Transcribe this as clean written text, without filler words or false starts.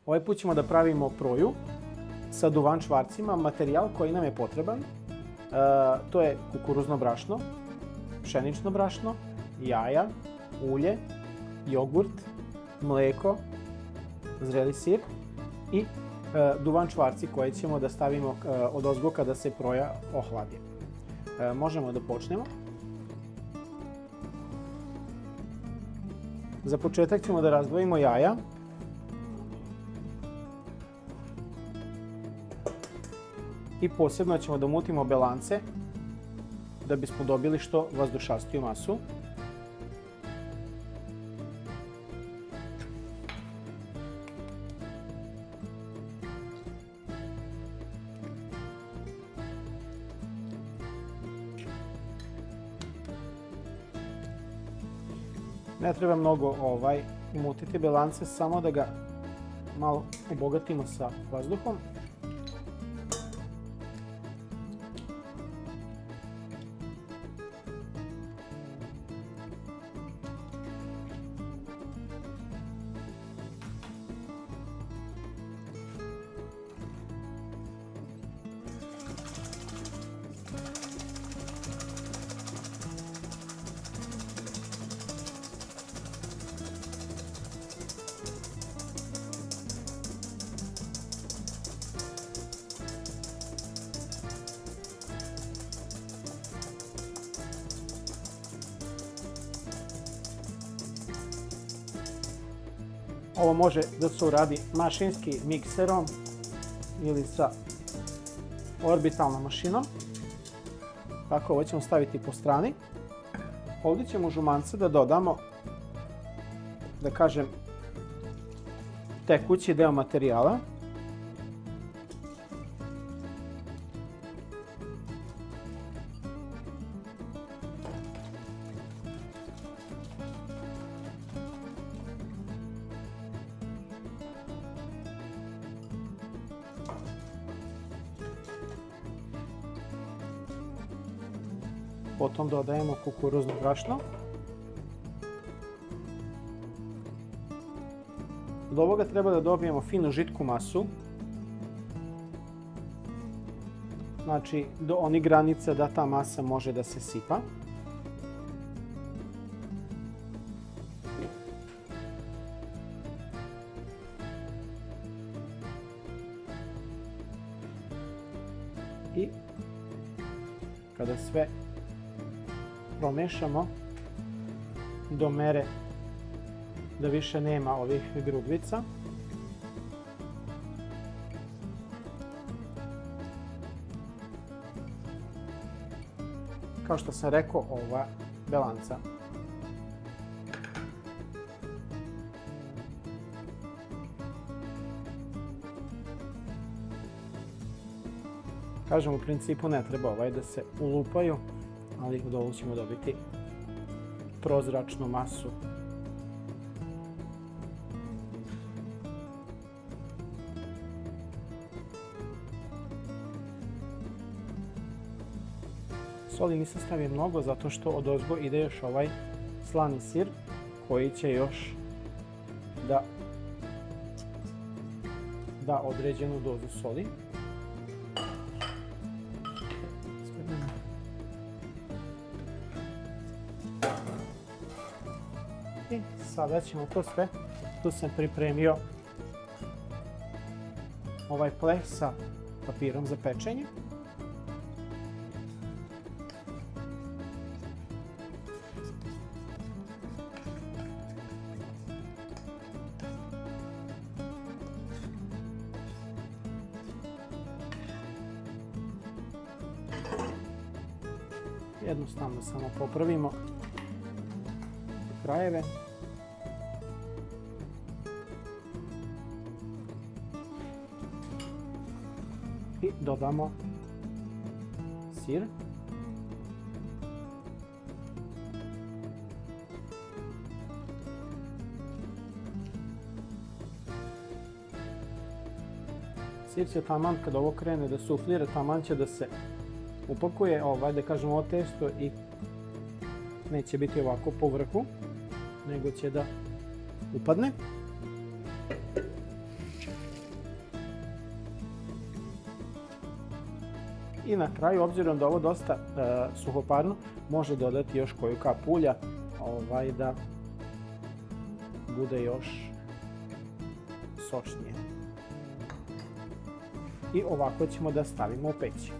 Ovaj put ćemo da pravimo proju sa duvan čvarcima. Materijal koji nam je potreban, to je kukuruzno brašno, pšenično brašno, jaja, ulje, jogurt, mleko, zreli sir i duvan čvarci koje ćemo da stavimo odozgo kada se proja ohladi. Možemo da počnemo. Za početak ćemo da razdvojimo jaja. I posebno ćemo da umutimo belance da bismo dobili što vazdušastiju masu. Ne treba mnogo umutiti belance, samo da ga malo obogatimo sa vazduhom. Ovo može da se uradi mašinski mikserom ili sa orbitalnom mašinom. Tako, ovo ćemo staviti po strani. Ovdje ćemo u žumance da dodamo, da kažem, tekući deo materijala. Potom dodajemo kukuruzno brašno. Od ovoga treba da dobijemo finu žitku masu. Znači, do onih granica da ta masa može da se sipa. I kada sve promešamo do mere da više nema ovih grudvica. Kao što sam rekao, ova belanca. Kažem, u principu ne treba da se ulupaju, ali od ovog ćemo dobiti prozračnu masu. Soli nisam stavio mnogo zato što odozgo ide još ovaj slani sir koji će još da određenu dozu soli. I sada ćemo to sve, tu sam pripremio ovaj pleh sa papirom za pečenje. Jednostavno samo popravimo krajeve. I dodamo sir. Sir će taman kad ovo krene da suflira, taman će da se upakuje, da kažemo, ovo testo i neće biti ovako po vrhu, nego će da upadne. I na kraju, obzirom da je ovo dosta suhoparno, može dodati još koju kap ulja da bude još sočnije. I ovako ćemo da stavimo u peć.